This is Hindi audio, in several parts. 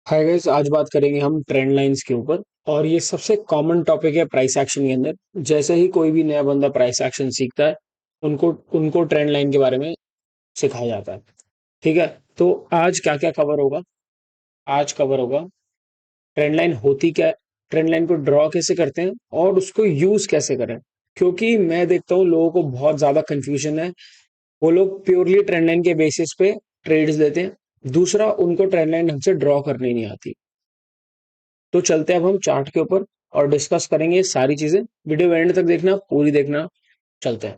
हाय गाइस, आज बात करेंगे हम ट्रेंड लाइंस के ऊपर। और ये सबसे कॉमन टॉपिक है प्राइस एक्शन के अंदर। जैसे ही कोई भी नया बंदा प्राइस एक्शन सीखता है, उनको उनको ट्रेंड लाइन के बारे में सिखाया जाता है। ठीक है। तो आज क्या क्या कवर होगा? आज कवर होगा ट्रेंड लाइन होती क्या है, ट्रेंड लाइन को ड्रॉ कैसे करते हैं और उसको यूज कैसे करें। क्योंकि मैं देखता हूँ लोगों को बहुत ज्यादा कंफ्यूजन है। वो लोग प्योरली ट्रेंड लाइन के बेसिस पे ट्रेड्स लेते हैं। दूसरा, उनको ट्रेंड लाइन ढंग से ड्रॉ करनी नहीं आती। तो चलते हैं अब हम चार्ट के ऊपर और डिस्कस करेंगे ये सारी चीजें। वीडियो एंड तक देखना, पूरी देखना। चलते हैं।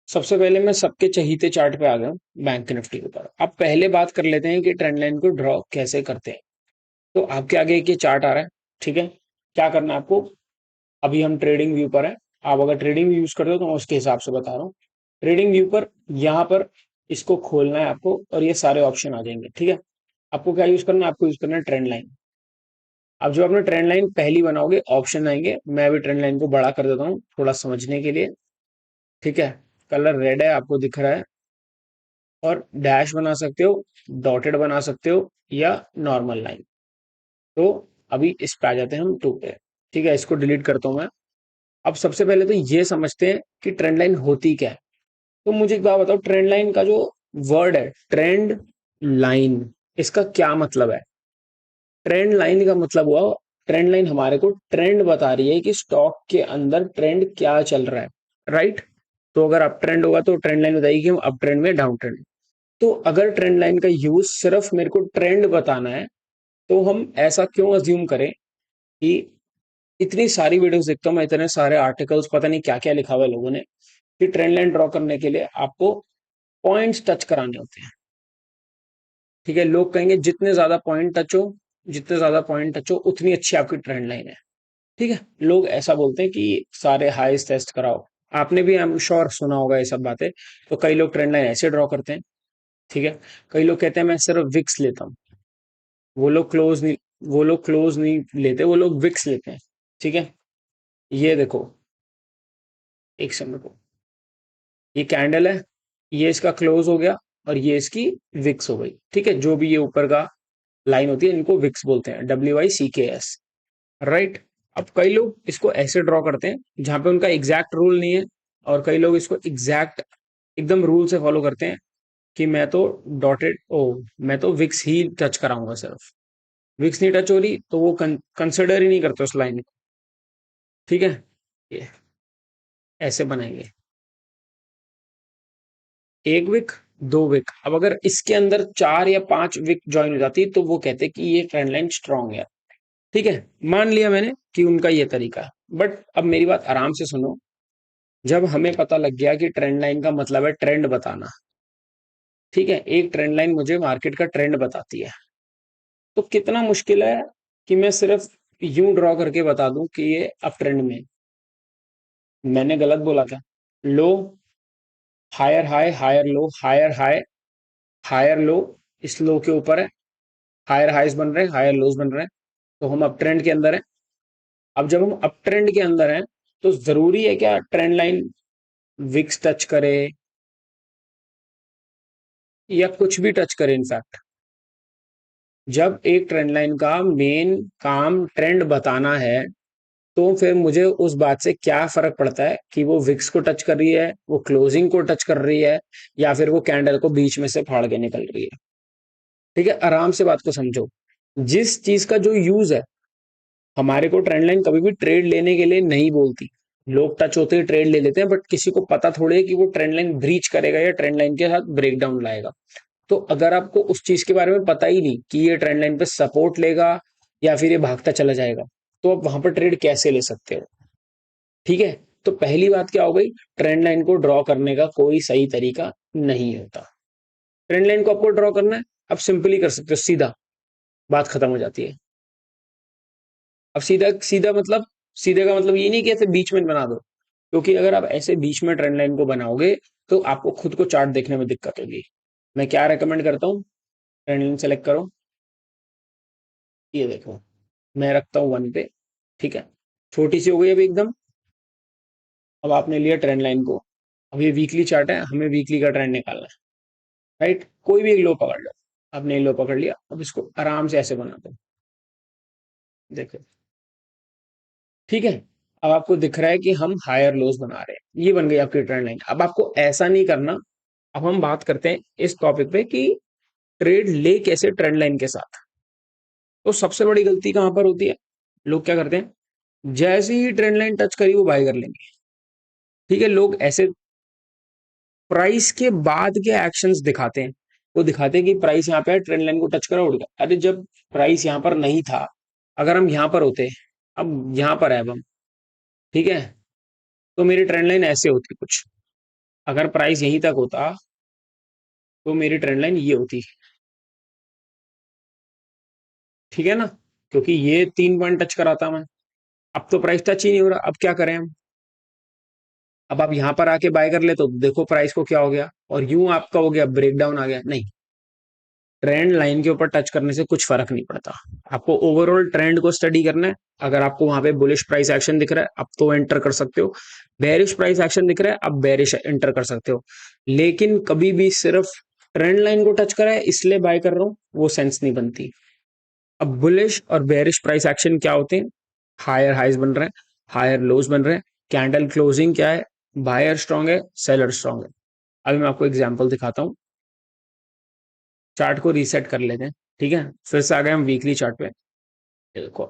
सबसे पहले मैं सबके चहीते चार्ट पे आ गया हूँ, बैंक निफ्टी के ऊपर। अब पहले बात कर लेते हैं कि ट्रेंड लाइन को ड्रॉ कैसे करते हैं। तो आपके आगे एक ये चार्ट आ रहा है। ठीक है। क्या करना है आपको? अभी हम ट्रेडिंग व्यू पर है। आप अगर ट्रेडिंग व्यू यूज करते हो तो मैं उसके हिसाब से बता रहा हूँ। ट्रेडिंग व्यू पर यहाँ पर इसको खोलना है आपको और ये सारे ऑप्शन आ जाएंगे। ठीक है। आपको क्या यूज करना है? आपको यूज करना है ट्रेंड लाइन। अब जो आपने ट्रेंड लाइन पहली बनाओगे, ऑप्शन आएंगे। मैं अभी ट्रेंड लाइन को बड़ा कर देता हूँ थोड़ा समझने के लिए। ठीक है। कलर रेड है, आपको दिख रहा है। और डैश बना सकते हो, डॉटेड बना सकते हो, या नॉर्मल लाइन। तो अभी इस पे आ जाते हैं हम टू पे। ठीक है, इसको डिलीट करता हूँ मैं। अब सबसे पहले तो ये समझते हैं कि ट्रेंड लाइन होती क्या है। तो मुझे एक बात बताओ, ट्रेंड लाइन का जो वर्ड है ट्रेंड लाइन, इसका क्या मतलब है? ट्रेंड लाइन का मतलब हुआ, ट्रेंड लाइन हमारे को ट्रेंड बता रही है कि स्टॉक के अंदर ट्रेंड क्या चल रहा है। राइट। तो अगर अप ट्रेंड होगा तो ट्रेंड लाइन बताएगी कि हम अप ट्रेंड में, डाउन ट्रेंड। तो अगर ट्रेंड लाइन का यूज सिर्फ मेरे को ट्रेंड बताना है, तो हम ऐसा क्यों अज्यूम करें कि इतनी सारी वीडियोस देखता हूँ मैं, इतने सारे आर्टिकल्स, पता नहीं क्या क्या लिखा हुआ है लोगों ने, कि ट्रेंड लाइन ड्रॉ करने के लिए आपको पॉइंट्स टच कराने होते हैं। ठीक है। लोग कहेंगे जितने ज्यादा पॉइंट टच हो, जितने ज्यादा पॉइंट टच हो उतनी अच्छी आपकी ट्रेंड लाइन है। ठीक है। लोग ऐसा बोलते हैं कि सारे हाईस टेस्ट कराओ। आपने भी, आई एम श्योर, सुना होगा ये सब बातें। तो कई लोग ट्रेंड लाइन ऐसे ड्रॉ करते हैं। ठीक है। कई लोग कहते हैं मैं सिर्फ विक्स लेता हूँ। वो लोग क्लोज नहीं वो लोग क्लोज नहीं लेते, वो लोग विक्स लेते हैं। ठीक है। ये देखो, एक सेकंड को, ये कैंडल है, ये इसका क्लोज हो गया, और ये इसकी विक्स हो गई। ठीक है। जो भी ये ऊपर का लाइन होती है, इनको विक्स बोलते हैं, WICKS। राइट। अब कई लोग इसको ऐसे ड्रॉ करते हैं जहां पे उनका एग्जैक्ट रूल नहीं है। और कई लोग इसको एग्जैक्ट एकदम रूल से फॉलो करते हैं कि मैं तो डॉटेड ओ मैं तो विक्स ही टच कराऊंगा सिर्फ। विक्स नहीं टच हो रही तो वो कंसिडर ही नहीं करते उस लाइन को। ठीक है। ये ऐसे बनाएंगे, एक विक, दो विक। अब अगर इसके अंदर 4 या 5 विक ज्वाइन हो जाती तो वो कहते कि ये ट्रेंड लाइन स्ट्रांग है। ठीक है। मान लिया मैंने कि उनका ये तरीका है। बट अब मेरी बात आराम से सुनो। जब हमें पता लग गया कि ट्रेंड लाइन का मतलब है ट्रेंड बताना, ठीक है, एक ट्रेंड लाइन मुझे मार्केट का ट्रेंड बताती है, तो कितना मुश्किल है कि मैं सिर्फ यूं ड्रॉ करके बता दूं कि ये अप ट्रेंड में। मैंने गलत बोला था। Low, higher high, higher low, higher high, higher low. इस लो के ऊपर है, हायर हाइज बन रहे हैं, हायर लोज बन रहे हैं। तो हम अप ट्रेंड के अंदर है। अब जब हम अप ट्रेंड के अंदर हैं, तो जरूरी है क्या ट्रेंड लाइन विक्स टच करे या कुछ भी टच करे? इनफैक्ट जब एक ट्रेंड लाइन का मेन काम ट्रेंड बताना है, तो फिर मुझे उस बात से क्या फर्क पड़ता है कि वो विक्स को टच कर रही है, वो क्लोजिंग को टच कर रही है, या फिर वो कैंडल को बीच में से फाड़ के निकल रही है। ठीक है। आराम से बात को समझो। जिस चीज का जो यूज है, हमारे को ट्रेंड लाइन कभी भी ट्रेड लेने के लिए नहीं बोलती। लोग टच होते ही ट्रेड ले लेते हैं, बट किसी को पता थोड़ी है कि वो ट्रेंड लाइन ब्रीच करेगा या ट्रेंड लाइन के साथ ब्रेकडाउन लाएगा। तो अगर आपको उस चीज के बारे में पता ही नहीं कि ये ट्रेंड लाइन पे सपोर्ट लेगा या फिर ये भागता चला जाएगा, तो आप वहां पर ट्रेड कैसे ले सकते हो? ठीक है। तो पहली बात क्या हो गई, ट्रेंड लाइन को ड्रॉ करने का कोई सही तरीका नहीं होता। ट्रेंड लाइन को आपको ड्रॉ करना है, आप सिंपली कर सकते हो, सीधा, बात खत्म हो जाती है। अब सीधा सीधा मतलब, सीधे का मतलब ये नहीं कि ऐसे बीच में बना दो। क्योंकि अगर आप ऐसे बीच में ट्रेंड लाइन को बनाओगे, तो आपको खुद को चार्ट देखने में दिक्कत होगी। मैं क्या रेकमेंड करता हूँ, ट्रेंड लाइन सेलेक्ट करो, ये देखो, मैं रखता हूँ 1 पे। ठीक है। छोटी सी हो गई अभी एकदम। अब आपने लिया ट्रेंड लाइन को। अब ये वीकली चार्ट है, हमें वीकली का ट्रेंड निकालना है। राइट। कोई भी एक लो पकड़ लो। आपने लो पकड़ लिया, अब इसको आराम से ऐसे बना दो, देखो, ठीक है। अब आपको दिख रहा है कि हम हायर लोज बना रहे हैं, ये बन गई आपकी ट्रेंड लाइन। अब आपको ऐसा नहीं करना। अब हम बात करते हैं इस टॉपिक पे कि ट्रेड ले कैसे ट्रेंड लाइन के साथ। तो सबसे बड़ी गलती कहां पर होती है, लोग क्या करते हैं, जैसे ही ट्रेंड लाइन टच करी वो बाय कर लेंगे। ठीक है, लोग ऐसे प्राइस के बाद के एक्शंस दिखाते हैं। वो दिखाते हैं कि प्राइस यहाँ पे है, ट्रेंड लाइन को टच करा, उड़ गया। अरे जब प्राइस यहाँ पर नहीं था, अगर हम यहाँ पर होते, अब यहाँ पर है अब हम, ठीक है, तो मेरी ट्रेंड लाइन ऐसे होती कुछ। अगर प्राइस यहीं तक होता तो मेरी ट्रेंड लाइन ये होती, ठीक है ना, क्योंकि ये 3 पॉइंट टच कराता मैं। अब तो प्राइस टच ही नहीं हो रहा, अब क्या करें हम। अब आप यहां पर आके बाय कर ले तो देखो प्राइस को क्या हो गया, और यूं आपका हो गया ब्रेकडाउन आ गया। नहीं, ट्रेंड लाइन के ऊपर टच करने से कुछ फर्क नहीं पड़ता। आपको ओवरऑल ट्रेंड को स्टडी करना है। अगर आपको वहां पे बुलिश प्राइस एक्शन दिख रहा है, अब तो एंटर कर सकते हो। बेरिश प्राइस एक्शन दिख रहा है, अब बेरिश एंटर कर सकते हो। लेकिन कभी भी सिर्फ ट्रेंड लाइन को टच करा है इसलिए बाय कर रहा हूं, वो सेंस नहीं बनती। अब बुलिश और बेरिश प्राइस एक्शन क्या होते हैं, हायर हाइज बन रहे हैं, हायर लोज बन रहे हैं, कैंडल क्लोजिंग क्या है, बायर स्ट्रांग है, सेलर स्ट्रांग है। अभी मैं आपको एग्जांपल दिखाता हूँ। चार्ट को रीसेट कर लेते हैं, ठीक है, फिर से आ गए हम वीकली चार्ट पे। ये देखो,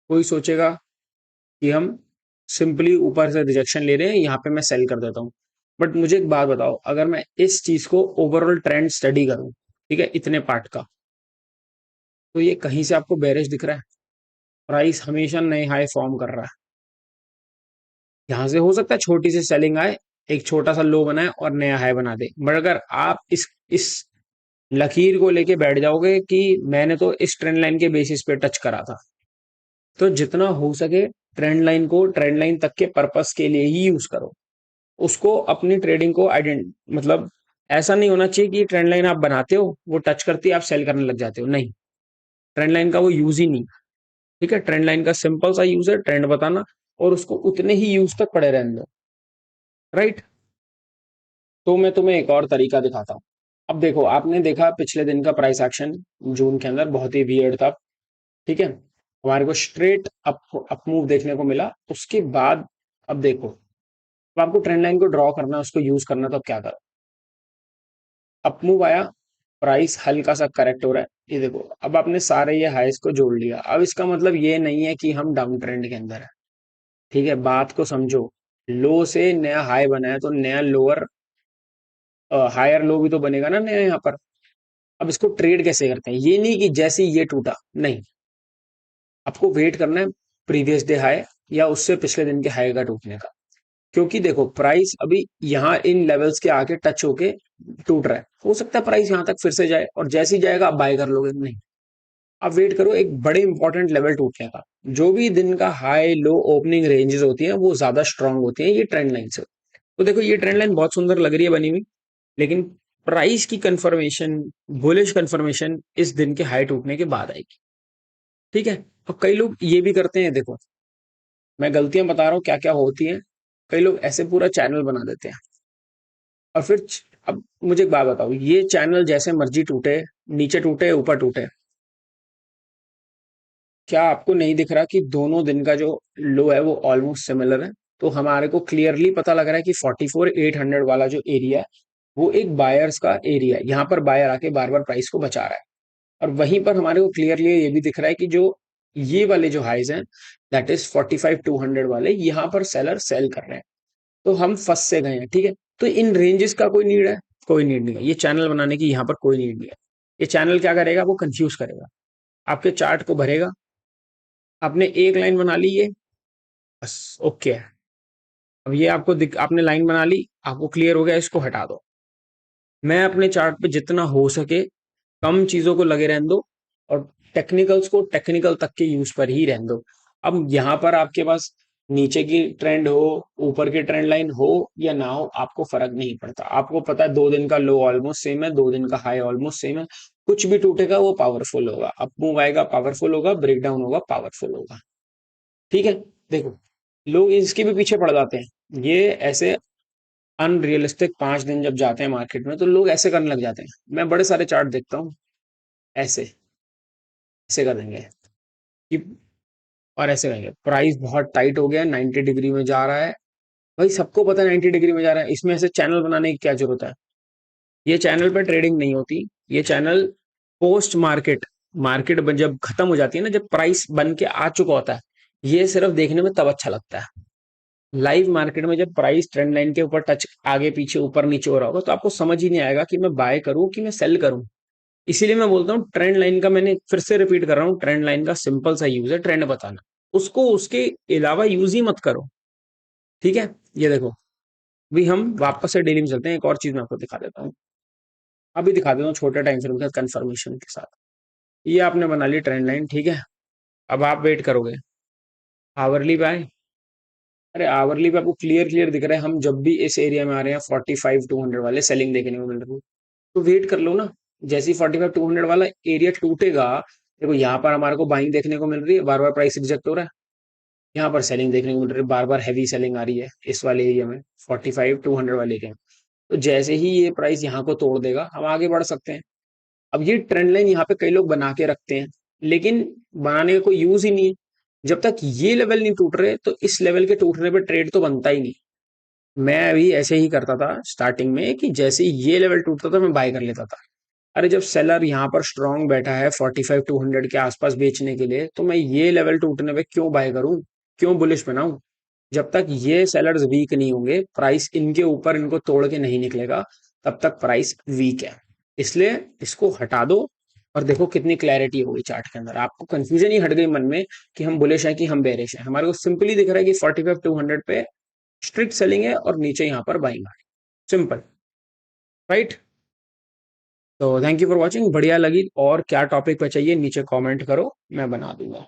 कोई सोचेगा कि हम सिंपली ऊपर से रिजेक्शन ले रहे हैं, यहाँ पे मैं सेल कर देता हूँ। बट मुझे एक बात बताओ, अगर मैं इस चीज को ओवरऑल ट्रेंड स्टडी करूँ, ठीक है, इतने पार्ट का, तो ये कहीं से आपको बेरिश दिख रहा है। प्राइस हमेशा नए हाई फॉर्म कर रहा है। यहाँ से हो सकता है छोटी सी सेलिंग आए, एक छोटा सा लो बनाए और नया हाई बना दे। बट अगर आप इस लकीर को लेके बैठ जाओगे कि मैंने तो इस ट्रेंड लाइन के बेसिस पे टच करा था, तो जितना हो सके ट्रेंड लाइन को ट्रेंड लाइन तक के पर्पस के लिए ही यूज करो। उसको अपनी ट्रेडिंग को आइडेंट मतलब ऐसा नहीं होना चाहिए कि ट्रेंड लाइन आप बनाते हो, वो टच करती है आप सेल करने लग जाते हो। नहीं, ट्रेंड लाइन का वो यूज ही नहीं। ठीक है, ट्रेंड लाइन का सिंपल सा यूज है ट्रेंड बताना, और उसको उतने ही यूज तक पड़े रहने दो। राइट। तो मैं तुम्हें एक और तरीका दिखाता हूँ। अब देखो, आपने देखा पिछले दिन का प्राइस एक्शन जून के अंदर बहुत ही वियर्ड था। ठीक है, हमारे को स्ट्रेट अप मूव देखने को मिला। उसके बाद अब देखो, अब आपको ट्रेंड लाइन को ड्रॉ करना है, उसको यूज करना, तो अब क्या करो। अप मूव आया, प्राइस हल्का सा करेक्ट हो रहा है, ये देखो, अब आपने सारे ये हाइस को जोड़ लिया। अब इसका मतलब ये नहीं है कि हम डाउन ट्रेंड के अंदर है। ठीक है, बात को समझो। लो से नया हाई बना है तो नया लोअर, हायर लो भी तो बनेगा ना नया यहाँ पर। अब इसको ट्रेड कैसे करते हैं, ये नहीं कि जैसे ही ये टूटा, नहीं, आपको वेट करना है प्रीवियस डे हाई या उससे पिछले दिन के हाई का टूटने का। क्योंकि देखो प्राइस अभी यहाँ इन लेवल्स के आके टच होके टूट रहा है, हो सकता है प्राइस यहाँ तक फिर से जाए, और जैसे ही जाएगा आप बाय कर लोगे। नहीं, आप वेट करो एक बड़े इंपॉर्टेंट लेवल टूटने का। जो भी दिन का हाई लो ओपनिंग रेंजेस होती हैं वो ज्यादा स्ट्रांग होती हैं ये ट्रेंड लाइन से। तो देखो ये ट्रेंड लाइन बहुत सुंदर लग रही है बनी हुई, लेकिन प्राइस की कंफर्मेशन, बुलिश कंफर्मेशन इस दिन के हाई टूटने के बाद आएगी। ठीक है, तो कई लोग ये भी करते हैं, देखो मैं गलतियां बता रहा हूँ क्या क्या होती हैं। कई लोग ऐसे पूरा चैनल बना देते हैं, और फिर अब मुझे एक बात बताओ, ये चैनल जैसे मर्जी टूटे, नीचे टूटे ऊपर टूटे, क्या आपको नहीं दिख रहा कि दोनों दिन का जो लो है वो ऑलमोस्ट सिमिलर है। तो हमारे को क्लियरली पता लग रहा है कि 44,800 वाला जो एरिया है वो एक बायर्स का एरिया है। यहाँ पर बायर आके बार बार प्राइस को बचा रहा है, और वहीं पर हमारे को क्लियरली ये भी दिख रहा है कि जो ये वाले जो हाइज हैं, दैट इज 45,200 वाले, यहाँ पर सेलर सेल कर रहे हैं। तो हम फंस से गए हैं। ठीक है, तो इन रेंजेस का कोई नीड है, कोई नीड नहीं है। ये चैनल बनाने की यहाँ पर कोई नीड नहीं है। ये चैनल क्या करेगा, वो कंफ्यूज करेगा, आपके चार्ट को भरेगा। आपने एक लाइन बना ली ये, बस ओके है। अब ये आपने लाइन बना ली, आपको क्लियर हो गया, इसको हटा दो। मैं अपने चार्ट पे जितना हो सके कम चीजों को लगे रहने दो, और टेक्निकल्स को टेक्निकल तक के यूज पर ही रहने दो। अब यहाँ पर आपके पास नीचे की ट्रेंड हो, ऊपर की ट्रेंड लाइन हो या ना हो, आपको फर्क नहीं पड़ता। आपको पता है 2 दिन का लो ऑलमोस्ट सेम है, 2 दिन का हाई ऑलमोस्ट सेम है। कुछ भी टूटेगा वो पावरफुल होगा, अप मूव आएगा पावरफुल होगा, ब्रेकडाउन होगा पावरफुल होगा। ठीक है, देखो लोग इसके भी पीछे पड़ जाते हैं। ये ऐसे अनरियलिस्टिक 5 दिन जब जाते हैं मार्केट में तो लोग ऐसे करने लग जाते हैं। मैं बड़े सारे चार्ट देखता हूँ, ऐसे ऐसे कर देंगे कि, और ऐसे करेंगे प्राइस बहुत टाइट हो गया, 90 डिग्री में जा रहा है। भाई सबको पता है 90 डिग्री में जा रहा है, इसमें ऐसे चैनल बनाने की क्या जरूरत है। ये चैनल पे ट्रेडिंग नहीं होती, ये चैनल पोस्ट मार्केट, मार्केट जब खत्म हो जाती है ना, जब प्राइस बन के आ चुका होता है, ये सिर्फ देखने में तब अच्छा लगता है। लाइव मार्केट में जब प्राइस ट्रेंड लाइन के ऊपर टच, आगे पीछे ऊपर नीचे हो रहा होगा, तो आपको समझ ही नहीं आएगा कि मैं बाय करूं कि मैं सेल करूं। इसीलिए मैं बोलता हूँ ट्रेंड लाइन का, मैंने फिर से रिपीट कर रहा हूँ, ट्रेंड लाइन का सिंपल सा यूज है ट्रेंड बताना, उसको उसके अलावा यूज ही मत करो। ठीक है, ये देखो, अभी हम वापस से डेली में चलते हैं, एक और चीज मैं आपको दिखा देता हूँ। अभी दिखा देता हूँ छोटे टाइम फ्रेम के साथ कंफर्मेशन के साथ। ये आपने बना ली ट्रेंड लाइन, ठीक है। अब आप वेट करोगे आवरली बाय। अरे आवरली पे आपको क्लियर क्लियर दिख रहा है, हम जब भी इस एरिया में आ रहे हैं 45-200 वाले सेलिंग देखने को मिल रही है, तो वेट कर लो ना। जैसे ही 45-200 वाला एरिया टूटेगा, देखो यहाँ पर हमारे को बाइंग देखने को मिल रही है, बार बार प्राइस रिजेक्ट हो रहा है। यहाँ पर सेलिंग देखने को मिल रही है, बार बार हैवी सेलिंग आ रही है इस वाले एरिया में, 45-200 वाले एरिया में। तो जैसे ही ये प्राइस यहाँ को तोड़ देगा, हम आगे बढ़ सकते हैं। अब ये ट्रेंड लाइन यहाँ पे कई लोग बना के रखते हैं, लेकिन बनाने का कोई यूज ही नहीं है। जब तक ये लेवल नहीं टूट रहे, तो इस लेवल के टूटने पे ट्रेड तो बनता ही नहीं। मैं अभी ऐसे ही करता था स्टार्टिंग में, कि जैसे ही ये लेवल टूटता था मैं बाय कर लेता था। अरे जब सेलर यहाँ पर स्ट्रांग बैठा है 45-200 के आसपास बेचने के लिए, तो मैं ये लेवल टूटने पे क्यों बाय करूं, क्यों बुलिश बनाऊं। जब तक ये सेलर्स वीक नहीं होंगे, प्राइस इनके ऊपर इनको तोड़ के नहीं निकलेगा, तब तक प्राइस वीक है। इसलिए इसको हटा दो, और देखो कितनी क्लैरिटी हो गई चार्ट के अंदर, आपको कंफ्यूजन ही हट गई मन में कि हम बुलिश हैं कि हम बेरिश हैं। हमारे को सिंपली दिख रहा है कि 45-200 पे स्ट्रिक्ट सेलिंग है और नीचे यहाँ पर बाइंग है। Simple, right. तो थैंक यू फॉर वॉचिंग, बढ़िया लगी। और क्या टॉपिक पे चाहिए नीचे कमेंट करो, मैं बना दूंगा।